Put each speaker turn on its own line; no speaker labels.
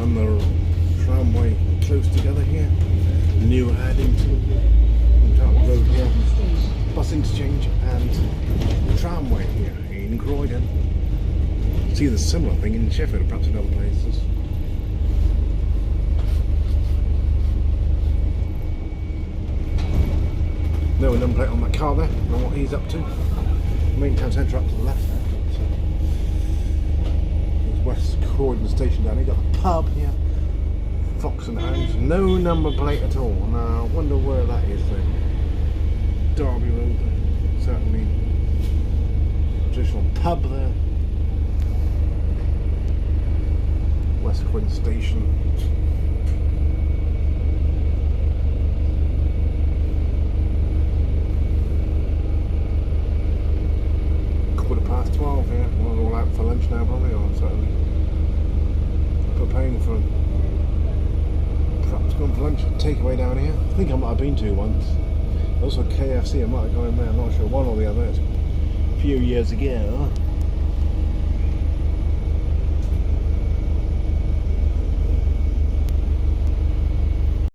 on the tramway close together here. New Addington, road here, bus interchange and tramway here in Croydon. See the similar thing in Sheffield, perhaps in other places. No number plate on that car there, I don't know what he's up to. Main town centre up to the left there. There's West Croydon station down here, got the pub here. Fox and Hounds, no number plate at all. Now I wonder where that is then. Derby Road, certainly traditional pub there. West Croydon station. Quarter past 12 here. We're all out for lunch now probably, or certainly preparing for perhaps going for lunch, takeaway down here. I think I might have been to once. Also KFC, I might have gone in there, I'm not sure, one or the other. It's a few years ago.